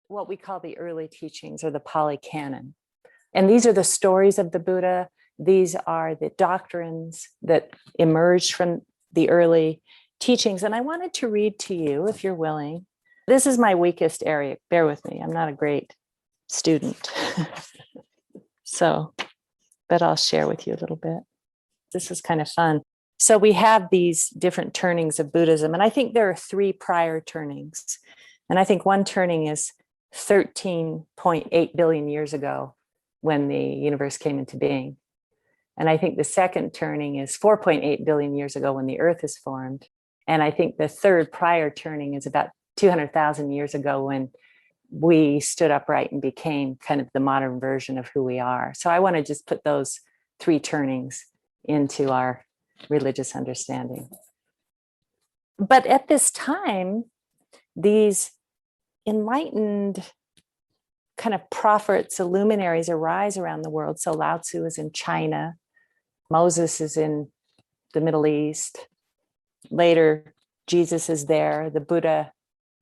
what we call the early teachings or the Pali Canon. And these are the stories of the Buddha. These are the doctrines that emerged from the early teachings. And I wanted to read to you, if you're willing. This is my weakest area. Bear with me. I'm not a great student. But I'll share with you a little bit. This is kind of fun. So we have these different turnings of Buddhism. And I think there are 3 prior turnings. And I think one turning is 13.8 billion years ago when the universe came into being. And I think the second turning is 4.8 billion years ago when the earth is formed. And I think the third prior turning is about 200,000 years ago when we stood upright and became kind of the modern version of who we are. So I want to just put those 3 turnings into our religious understanding. But at this time, these enlightened kind of prophets, luminaries arise around the world. So Lao Tzu is in China. Moses is in the Middle East. Later, Jesus is there. The Buddha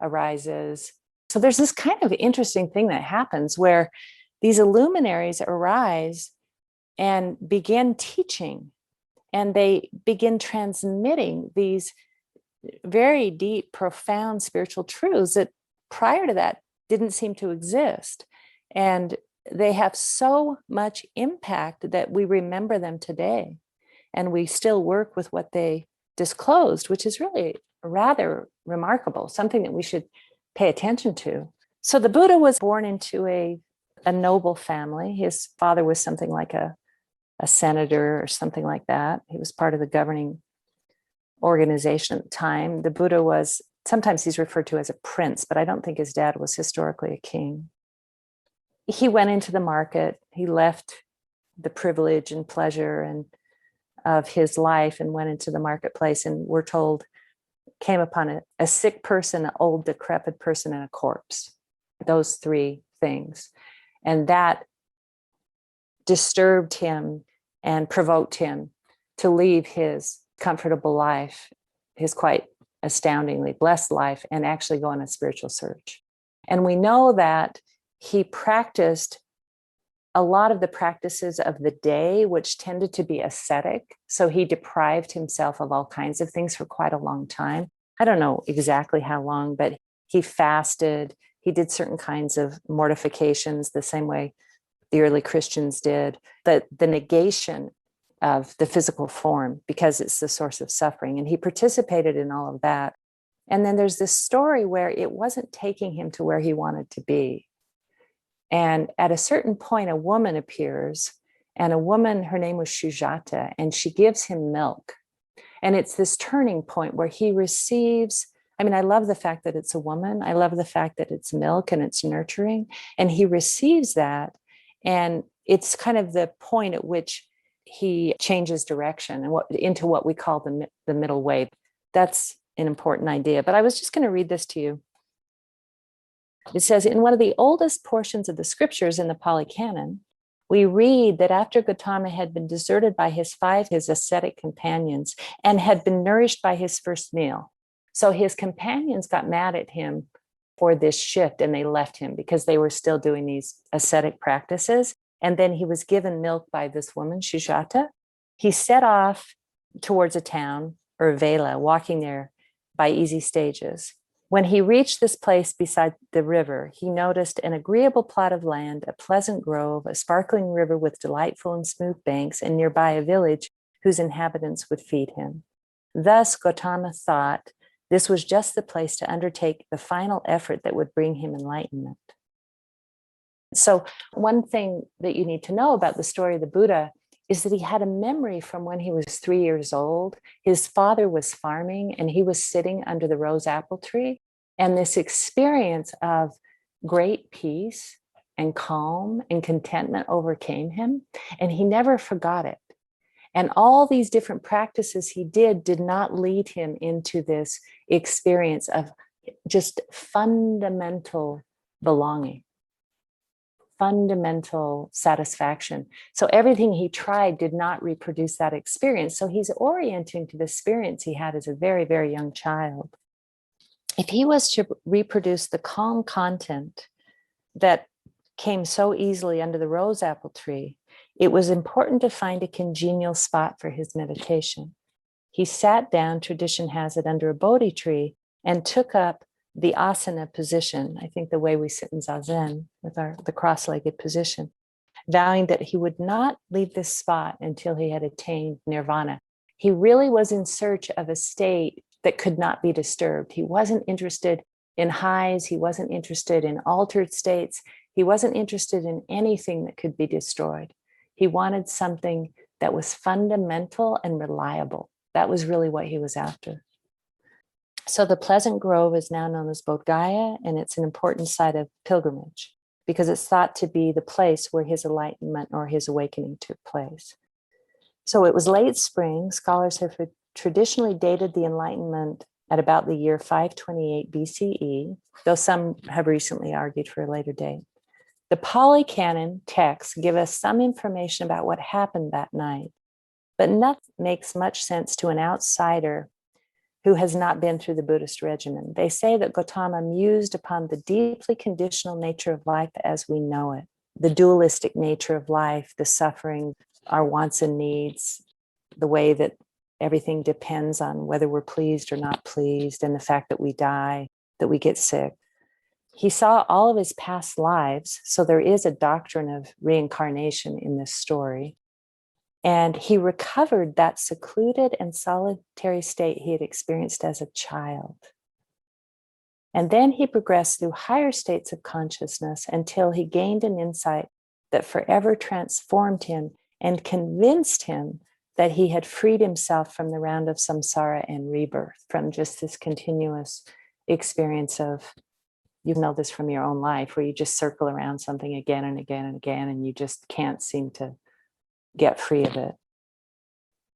arises. So there's this kind of interesting thing that happens where these luminaries arise and begin teaching, and they begin transmitting these very deep, profound spiritual truths that prior to that didn't seem to exist. And they have so much impact that we remember them today. And we still work with what they disclosed, which is really rather remarkable, something that we should pay attention to. So the Buddha was born into a noble family. His father was something like a senator or something like that. He was part of the governing organization at the time. The Buddha was, sometimes he's referred to as a prince, but I don't think his dad was historically a king. He went into the market. He left the privilege and pleasure and of his life and went into the marketplace, and we're told came upon a sick person, an old decrepit person, and a corpse. Those 3 things. And that disturbed him and provoked him to leave his comfortable life, his quite astoundingly blessed life, and actually go on a spiritual search. And we know that he practiced a lot of the practices of the day, which tended to be ascetic. So he deprived himself of all kinds of things for quite a long time. I don't know exactly how long, but he fasted. He did certain kinds of mortifications the same way the early Christians did. The negation of the physical form, because it's the source of suffering. And he participated in all of that. And then there's this story where it wasn't taking him to where he wanted to be. And at a certain point, a woman appears, and a woman, her name was Sujata, and she gives him milk. And it's this turning point where he receives, I mean, I love the fact that it's a woman. I love the fact that it's milk and it's nurturing. And he receives that. And it's kind of the point at which he changes direction and into what we call the middle way. That's an important idea. But I was just going to read this to you. It says, in one of the oldest portions of the scriptures in the Pali Canon, we read that after Gautama had been deserted by his ascetic companions and had been nourished by his first meal. So his companions got mad at him for this shift, and they left him because they were still doing these ascetic practices. And then he was given milk by this woman, Sujata. He set off towards a town, or Vela, walking there by easy stages. When he reached this place beside the river, he noticed an agreeable plot of land, a pleasant grove, a sparkling river with delightful and smooth banks, and nearby a village whose inhabitants would feed him. Thus, Gautama thought this was just the place to undertake the final effort that would bring him enlightenment. So one thing that you need to know about the story of the Buddha is that he had a memory from when he was 3 years old. His father was farming and he was sitting under the rose apple tree. And this experience of great peace and calm and contentment overcame him. And he never forgot it. And all these different practices he did not lead him into this experience of just fundamental belonging, fundamental satisfaction. So everything he tried did not reproduce that experience. So he's orienting to the experience he had as a very, very young child. If he was to reproduce the calm content that came so easily under the rose apple tree, it was important to find a congenial spot for his meditation. He sat down, tradition has it, under a Bodhi tree and took up the asana position, I think the way we sit in Zazen with the cross-legged position, vowing that he would not leave this spot until he had attained nirvana. He really was in search of a state that could not be disturbed. He wasn't interested in highs. He wasn't interested in altered states. He wasn't interested in anything that could be destroyed. He wanted something that was fundamental and reliable. That was really what he was after. So the Pleasant Grove is now known as Bodh Gaya, and it's an important site of pilgrimage because it's thought to be the place where his enlightenment or his awakening took place. So it was late spring. Scholars have traditionally dated the Enlightenment at about the year 528 BCE, though some have recently argued for a later date. The Pali Canon texts give us some information about what happened that night, but nothing makes much sense to an outsider who has not been through the Buddhist regimen. They say that Gautama mused upon the deeply conditional nature of life as we know it, the dualistic nature of life, the suffering, our wants and needs, the way that everything depends on whether we're pleased or not pleased, and the fact that we die, that we get sick. He saw all of his past lives, so there is a doctrine of reincarnation in this story. And he recovered that secluded and solitary state he had experienced as a child. And then he progressed through higher states of consciousness until he gained an insight that forever transformed him and convinced him that he had freed himself from the round of samsara and rebirth, from just this continuous experience of, you know this from your own life, where you just circle around something again and again and again, and you just can't seem to get free of it.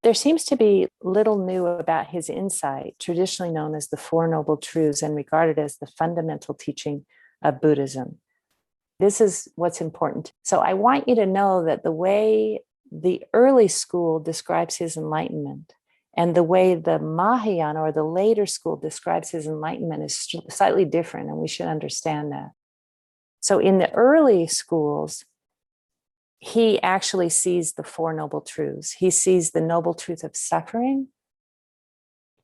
There seems to be little new about his insight, traditionally known as the Four Noble Truths and regarded as the fundamental teaching of Buddhism. This is what's important. So I want you to know that the way the early school describes his enlightenment and the way the Mahayana or the later school describes his enlightenment is slightly different, and we should understand that. So in the early schools, he actually sees the Four Noble Truths. He sees the noble truth of suffering.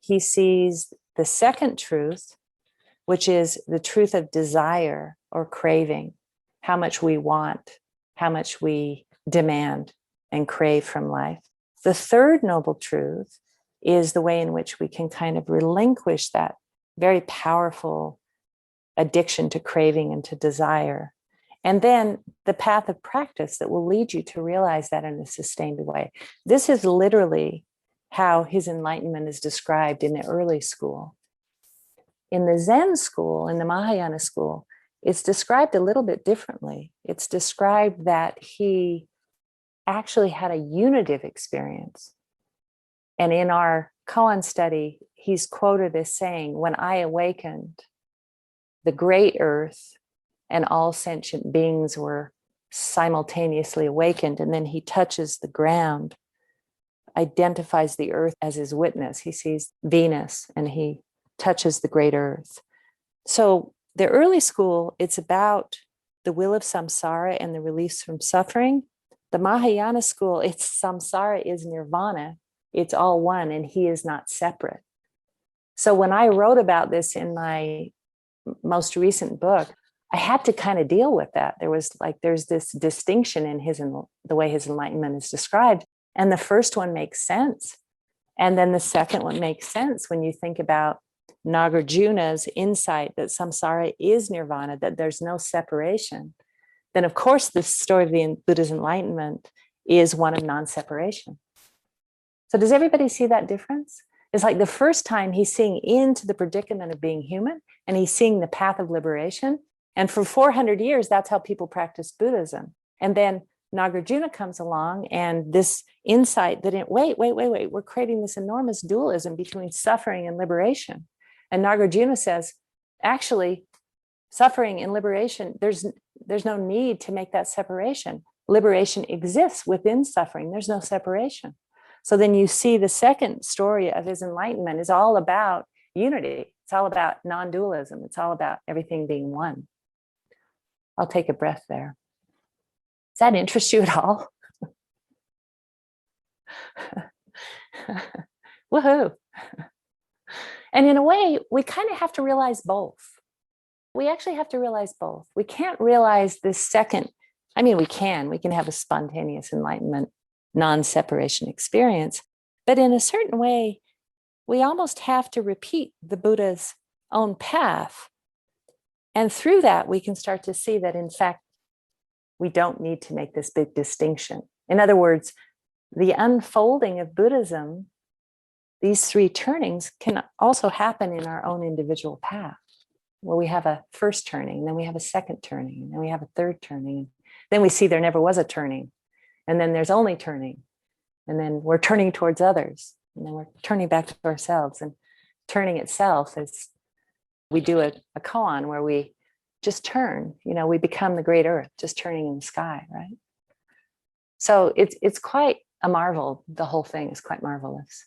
He sees the second truth, which is the truth of desire or craving, how much we want, how much we demand and crave from life. The third noble truth is the way in which we can kind of relinquish that very powerful addiction to craving and to desire. And then the path of practice that will lead you to realize that in a sustained way. This is literally how his enlightenment is described in the early school. In the Zen school, in the Mahayana school, it's described a little bit differently. It's described that he actually had a unitive experience. And in our koan study, he's quoted as saying, "When I awakened, the great earth and all sentient beings were simultaneously awakened." And then he touches the ground, identifies the earth as his witness. He sees Venus and he touches the great earth. So the early school, it's about the will of samsara and the release from suffering. The Mahayana school, it's samsara is nirvana. It's all one, and he is not separate. So when I wrote about this in my most recent book, I had to kind of deal with that. There's this distinction in the way his enlightenment is described. And the first one makes sense. And then the second one makes sense when you think about Nagarjuna's insight that samsara is nirvana, that there's no separation. Then of course, the story of the Buddha's enlightenment is one of non-separation. So does everybody see that difference? It's like the first time he's seeing into the predicament of being human, and he's seeing the path of liberation. And for 400 years, that's how people practice Buddhism. And then Nagarjuna comes along, and this insight that, wait, we're creating this enormous dualism between suffering and liberation. And Nagarjuna says, actually, suffering and liberation, there's no need to make that separation. Liberation exists within suffering. There's no separation. So then you see the second story of his enlightenment is all about unity. It's all about non-dualism. It's all about everything being one. I'll take a breath there. Does that interest you at all? Woohoo. And in a way, we kind of have to realize both. We actually have to realize both. We can't realize this second. I mean, we can have a spontaneous enlightenment, non-separation experience. But in a certain way, we almost have to repeat the Buddha's own path. And through that, we can start to see that, in fact, we don't need to make this big distinction. In other words, the unfolding of Buddhism, these three turnings, can also happen in our own individual path, where we have a first turning, and then we have a second turning, and then we have a third turning. Then we see there never was a turning, and then there's only turning, and then we're turning towards others, and then we're turning back to ourselves. And turning itself is, we do a koan where we just turn, we become the great earth, just turning in the sky, right? So it's quite a marvel. The whole thing is quite marvelous.